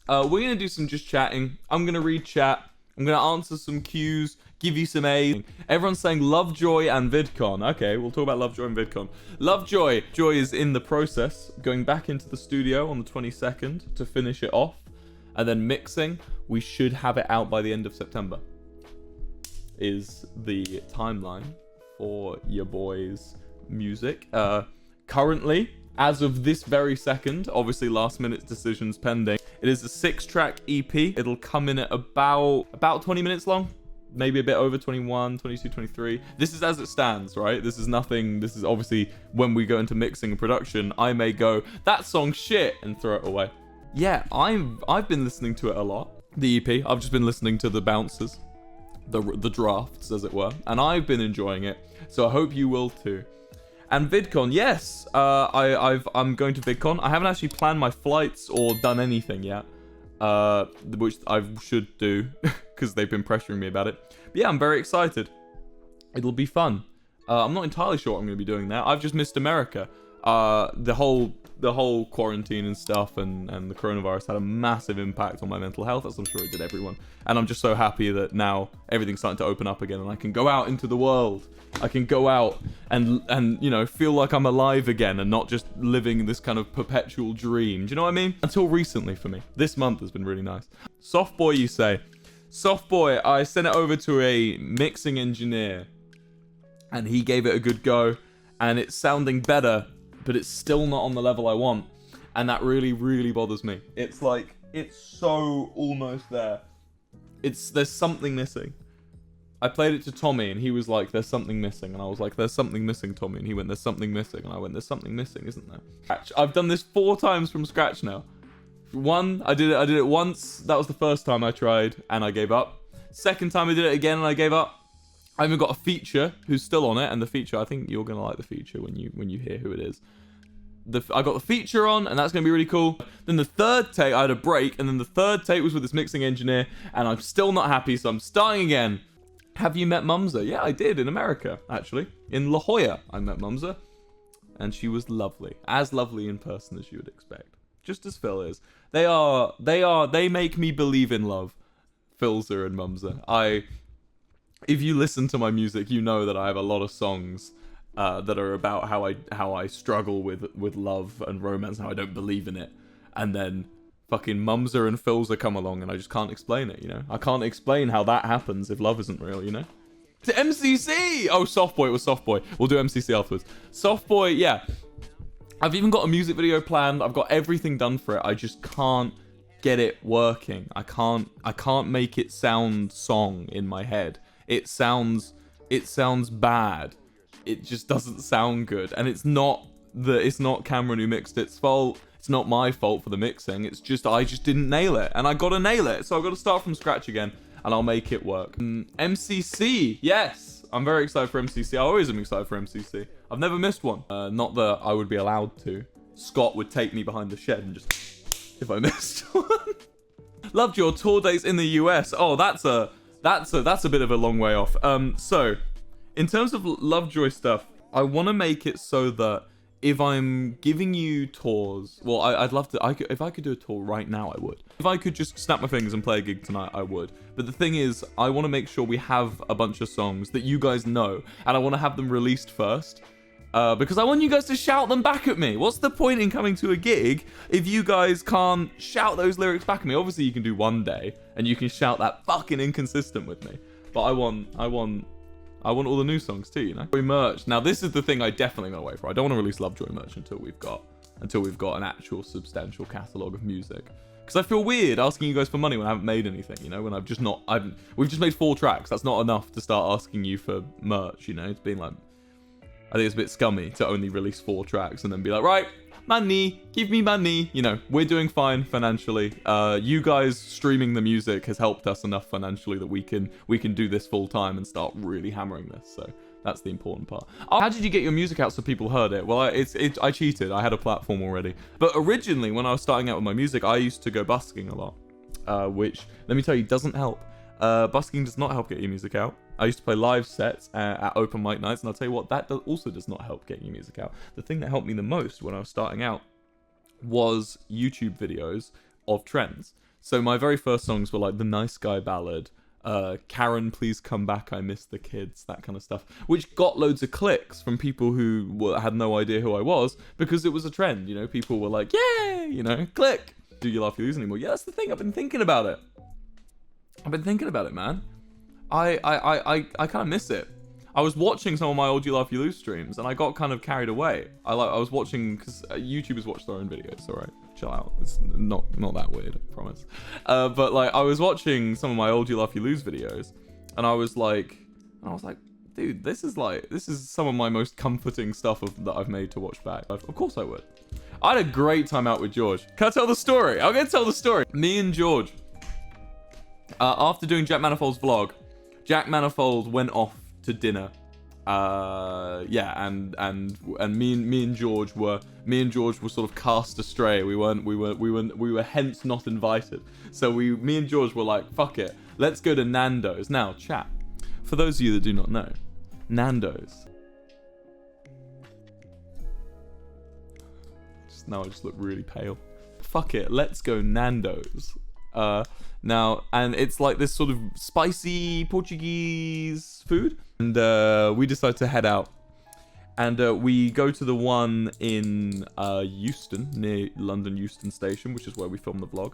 we're gonna do some just chatting. I'm gonna read chat. I'm gonna answer some Q's, give you some A's. Everyone's saying Lovejoy and Vidcon. Okay, we'll talk about Lovejoy and Vidcon. Lovejoy is in the process, going back into the studio on the 22nd to finish it off, and then mixing. We should have it out by the end of September. Is the timeline for your boys' music. Currently, as of this very second, obviously last minute decisions pending. It is a 6-track EP. It'll come in at about 20 minutes long. Maybe a bit over 21, 22, 23. This is as it stands, right? This is nothing. This is obviously when we go into mixing and production, I may go, that song's shit, and throw it away. Yeah, I've been listening to it a lot. The EP. I've just been listening to the bounces, the drafts, as it were, and I've been enjoying it. So I hope you will too. And Vidcon, yes, I'm going to Vidcon. I haven't actually planned my flights or done anything yet, which I should do because they've been pressuring me about it. But yeah, I'm very excited. It'll be fun. I'm not entirely sure what I'm going to be doing there. I've just missed America. The whole quarantine and stuff and the coronavirus had a massive impact on my mental health, as I'm sure it did everyone. And I'm just so happy that now everything's starting to open up again and I can go out into the world. I can go out and you know, feel like I'm alive again and not just living this kind of perpetual dream. Do you know what I mean? Until recently for me. This month has been really nice. Softboy, you say. Softboy, I sent it over to a mixing engineer and he gave it a good go and it's sounding better, but it's still not on the level I want. And that really, really bothers me. It's like, it's so almost there. There's something missing. I played it to Tommy and he was like, there's something missing. And I was like, there's something missing, Tommy. And he went, there's something missing. And I went, there's something missing, isn't there? I've done this 4 times from scratch now. One, I did it once. That was the first time I tried and I gave up. Second time I did it again and I gave up. I even got a feature who's still on it. And the feature, I think you're going to like the feature when you hear who it is. I got the feature on and that's going to be really cool. Then the third take, I had a break. And then the third take was with this mixing engineer. And I'm still not happy, so I'm starting again. Have you met Mumsa? Yeah, I did in America, actually. In La Jolla, I met Mumsa. And she was lovely. As lovely in person as you would expect. Just as Phil is. They make me believe in love. Philza and Mumsa. If you listen to my music, you know that I have a lot of songs that are about how I struggle with love and romance, and how I don't believe in it. And then fucking Mumsa and Philza come along and I just can't explain it, you know? I can't explain how that happens if love isn't real, you know? To MCC! Oh, Softboy, it was Softboy. We'll do MCC afterwards. Softboy, yeah. I've even got a music video planned. I've got everything done for it. I just can't get it working. I can't make it sound song in my head. It sounds bad. It just doesn't sound good. And it's not Cameron who mixed it's fault. It's not my fault for the mixing. It's just I just didn't nail it, and I gotta nail it. So I've got to start from scratch again, and I'll make it work. MCC, yes, I'm very excited for MCC. I always am excited for MCC. I've never missed one. Not that I would be allowed to. Scott would take me behind the shed and just if I missed one. Loved your tour dates in the US. Oh, that's a bit of a long way off. So in terms of Lovejoy stuff, I want to make it so that if I'm giving you tours, well, I'd love to. If I could do a tour right now, I would. If I could just snap my fingers and play a gig tonight, I would. But the thing is, I want to make sure we have a bunch of songs that you guys know, and I want to have them released first, because I want you guys to shout them back at me. What's the point in coming to a gig if you guys can't shout those lyrics back at me? Obviously, you can do one day, and you can shout that fucking inconsistent with me. But I want all the new songs too, you know? Merch. Now, this is the thing I definitely gonna wait for. I don't want to release Lovejoy merch until we've got an actual substantial catalogue of music. Because I feel weird asking you guys for money when I haven't made anything, you know? When we've just made 4 tracks. That's not enough to start asking you for merch, you know? It's been like, I think it's a bit scummy to only release 4 tracks and then be like, right, money, give me money. You know, we're doing fine financially. You guys streaming the music has helped us enough financially that we can do this full time and start really hammering this. So that's the important part. How did you get your music out so people heard it? Well, I cheated. I had a platform already. But originally, when I was starting out with my music, I used to go busking a lot, which, let me tell you, doesn't help. Busking does not help get your music out. I used to play live sets at open mic nights, and I'll tell you what, that also does not help getting your music out. The thing that helped me the most when I was starting out was YouTube videos of trends. So my very first songs were like the Nice Guy Ballad, Karen, Please Come Back, I Miss the Kids, that kind of stuff, which got loads of clicks from people who had no idea who I was, because it was a trend, you know. People were like, yay, you know, click. Do You Laugh You Lose anymore? Yeah, that's the thing. I've been thinking about it. Man. I kind of miss it. I was watching some of my old You Laugh You Lose streams, and I got kind of carried away. I was watching, because YouTubers watch their own videos. All right, chill out. It's not that weird, I promise. But like, I was watching some of my old You Laugh You Lose videos, and I was like, dude, this is some of my most comforting stuff that I've made to watch back. Of course I would. I had a great time out with George. Can I tell the story? I'm gonna tell the story. Me and George, after doing Jack Manifold's vlog, Jack Manifold went off to dinner. Yeah, and me and George were sort of cast astray. We were hence not invited. So me and George were like, fuck it, let's go to Nando's. Now, chat, for those of you that do not know, Nando's. Now I just look really pale. Fuck it, let's go Nando's. Now, and it's like this sort of spicy Portuguese food, and we decide to head out, and we go to the one in Euston, near London Euston Station, which is where we filmed the vlog,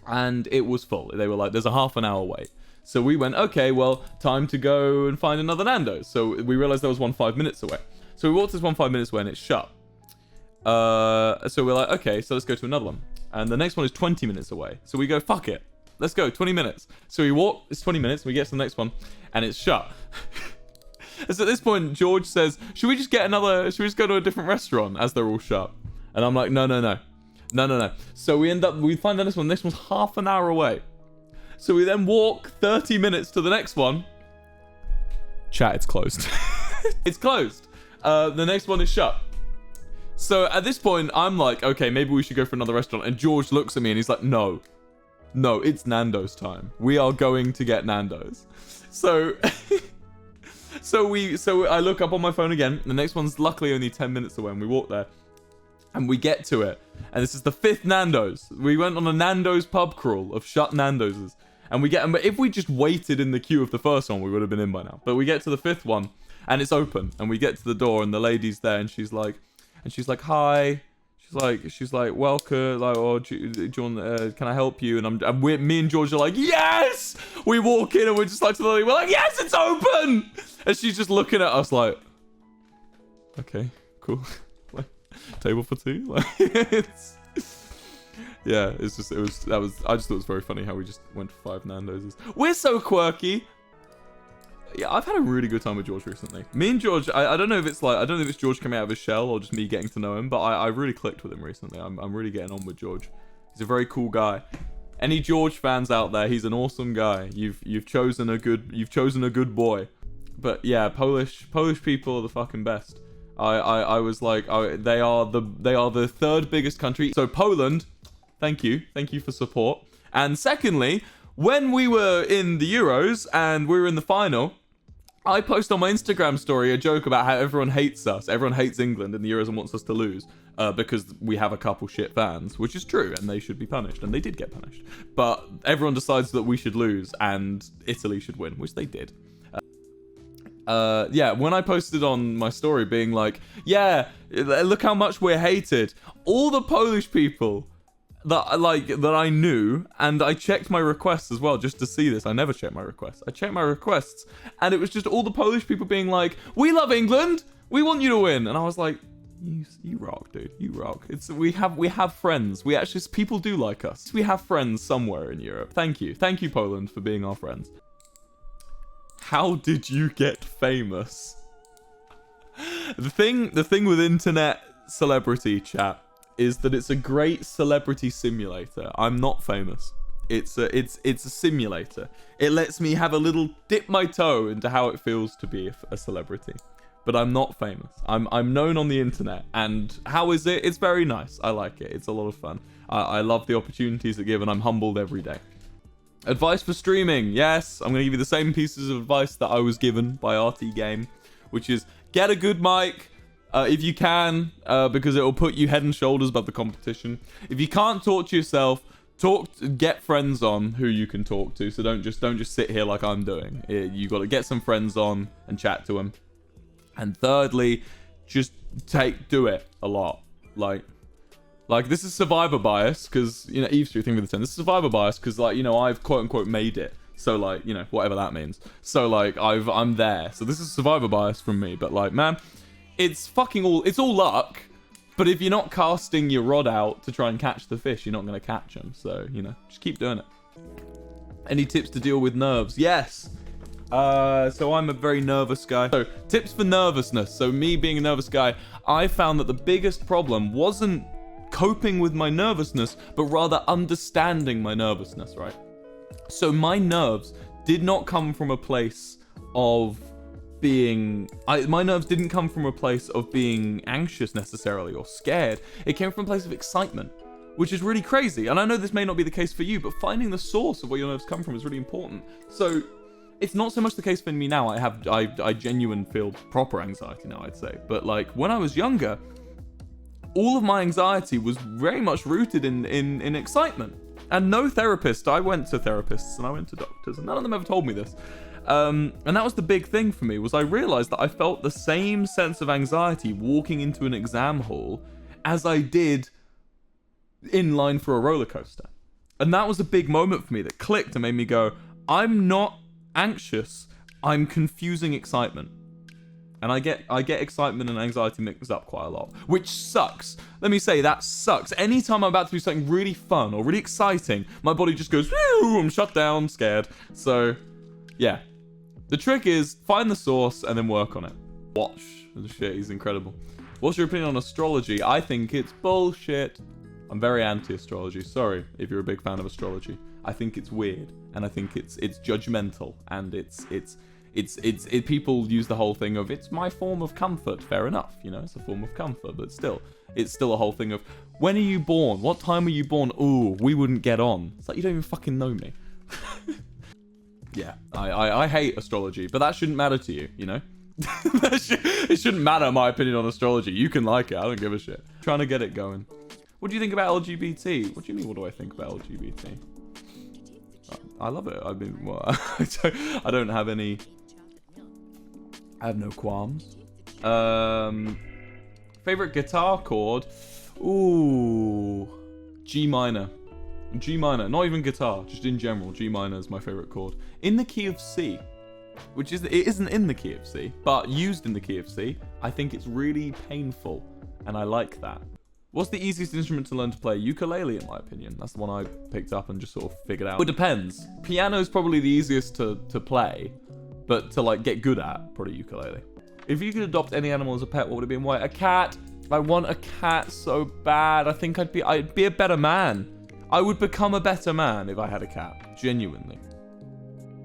and it was full. They were like, there's a half an hour wait. So we went, okay, well, time to go and find another Nando's. So we realized there was one 5 minutes away. So we walked this one 5 minutes away, and it's shut. So we're like, okay, so let's go to another one. And the next one is 20 minutes away. So we go, fuck it, let's go, 20 minutes. So we walk, it's 20 minutes, we get to the next one, and it's shut. And so at this point, George says, should we just go to a different restaurant as they're all shut? And I'm like, no. So we find the next one. This one's half an hour away. So we then walk 30 minutes to the next one. Chat, it's closed. It's closed. The next one is shut. So at this point, I'm like, okay, maybe we should go for another restaurant. And George looks at me and he's like, no, it's Nando's time. We are going to get Nando's. So, so I look up on my phone again. The next one's luckily only 10 minutes away, and we walk there. And we get to it. And this is the 5th Nando's. We went on a Nando's pub crawl of shut Nando's. And we get them. But if we just waited in the queue of the first one, we would have been in by now. But we get to the 5th one, and it's open. And we get to the door, and the lady's there, and she's like, hi. She's like, welcome. Like, oh, do you want, can I help you? And me and George are like, yes. We walk in, and we're just like to the lady, we're like, yes, it's open. And she's just looking at us like, okay, cool. Like, table for two. Like, yeah, I just thought it was very funny how we just went for 5 Nando's. We're so quirky. Yeah, I've had a really good time with George recently. Me and George, I don't know if it's George coming out of his shell or just me getting to know him, but I really clicked with him recently. I'm really getting on with George. He's a very cool guy. Any George fans out there, he's an awesome guy. You've chosen a good boy. But yeah, Polish people are the fucking best. I was like, they are the 3rd biggest country. So Poland, thank you for support. And secondly, when we were in the Euros and we were in the final, I posted on my Instagram story a joke about how everyone hates us. Everyone hates England in the Euros and wants us to lose because we have a couple shit fans, which is true, and they should be punished, and they did get punished. But everyone decides that we should lose and Italy should win, which they did. Yeah, when I posted on my story being like, yeah, look how much we're hated, all the Polish people that I knew, and I checked my requests as well just to see this. I never check my requests. I checked my requests, and it was just all the Polish people being like, we love England, we want you to win. And I was like, you rock, dude, you rock. We have friends. People do like us. We have friends somewhere in Europe. Thank you Poland for being our friends. How did you get famous? The thing with internet celebrity chat is that it's a great celebrity simulator. I'm not famous. It's a simulator. It lets me have a little dip my toe into how it feels to be a celebrity. But I'm not famous. I'm known on the internet, and how is it? It's very nice. I like it. It's a lot of fun. I love the opportunities it give, and I'm humbled every day. Advice for streaming. Yes, I'm going to give you the same pieces of advice that I was given by RT Game, which is get a good mic if you can, because it will put you head and shoulders above the competition. If you can't talk to yourself, get friends on who you can talk to. So don't just sit here like I'm doing. You got to get some friends on and chat to them. And thirdly, just do it a lot. Like this is survivor bias, because, you know, Eve's 3 thing with the 10. This is survivor bias because, like, you know, I've quote unquote made it. So, like, you know, whatever that means. So, like, I'm there. So this is survivor bias from me. But, like, man, it's all luck. But if you're not casting your rod out to try and catch the fish, you're not going to catch them. So, you know, just keep doing it. Any tips to deal with nerves? Yes. So I'm a very nervous guy. So tips for nervousness. So me being a nervous guy, I found that the biggest problem wasn't coping with my nervousness, but rather understanding my nervousness, right? So my nerves did not come from a place of my nerves didn't come from a place of being anxious necessarily or scared. It came from a place of excitement, which is really crazy. And I know this may not be the case for you, but finding the source of where your nerves come from is really important. So it's not so much the case for me now. I genuinely feel proper anxiety now, I'd say. But like when I was younger, all of my anxiety was very much rooted in excitement. And no therapist. I went to therapists and I went to doctors, and none of them ever told me this. And that was the big thing for me, was I realized that I felt the same sense of anxiety walking into an exam hall as I did in line for a roller coaster. And that was a big moment for me that clicked and made me go, I'm not anxious, I'm confusing excitement. And I get excitement and anxiety mixed up quite a lot, which sucks. Let me say, that sucks. Anytime I'm about to do something really fun or really exciting, my body just goes, whew, I'm shut down, scared. So, yeah. The trick is find the source and then work on it. Watch the shit, he's incredible. What's your opinion on astrology? I think it's bullshit. I'm very anti-astrology. Sorry if you're a big fan of astrology. I think it's weird, and I think it's judgmental, and people use the whole thing of it's my form of comfort. Fair enough, you know, it's a form of comfort, but still, it's still a whole thing of when are you born? What time were you born? Ooh, we wouldn't get on. It's like you don't even fucking know me. Yeah, I hate astrology, but that shouldn't matter to you, you know? It shouldn't matter my opinion on astrology. You can like it, I don't give a shit. Trying to get it going. What do you think about LGBT? What do you mean, what do I think about LGBT? I love it. I mean, well, I don't have any... I have no qualms. Favorite guitar chord? Ooh, G minor. G minor, not even guitar, just in general. G minor is my favorite chord. In the key of C, which is, it isn't in the key of C, but used in the key of C. I think it's really painful, and I like that. What's the easiest instrument to learn to play? Ukulele, in my opinion. That's the one I picked up and just sort of figured out. It depends. Piano is probably the easiest to play, but to like get good at, probably ukulele. If you could adopt any animal as a pet, what would it be and why? A cat. I want a cat so bad. I think I'd be a better man. I would become a better man if I had a cat. Genuinely.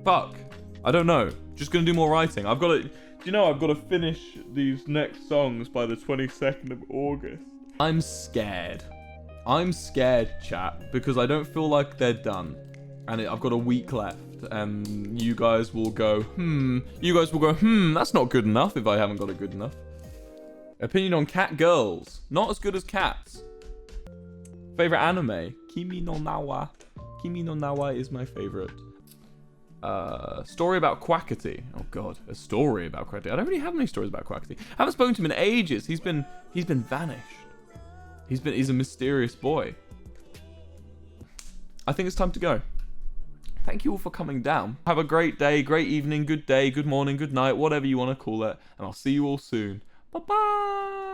Fuck. I don't know. Just gonna do more writing. I've got to... Do you know I've got to finish these next songs by the 22nd of August? I'm scared. I'm scared, chat, because I don't feel like they're done. And I've got a week left. And you guys will go, You guys will go, that's not good enough if I haven't got it good enough. Opinion on cat girls. Not as good as cats. Favorite anime? Kimi no Nawa. Kimi no Nawa is my favorite. Story about Quackity. Oh god, a story about Quackity. I don't really have any stories about Quackity. I haven't spoken to him in ages. He's been vanished. He's a mysterious boy. I think it's time to go. Thank you all for coming down. Have a great day, great evening, good day, good morning, good night, whatever you want to call it. And I'll see you all soon. Bye-bye.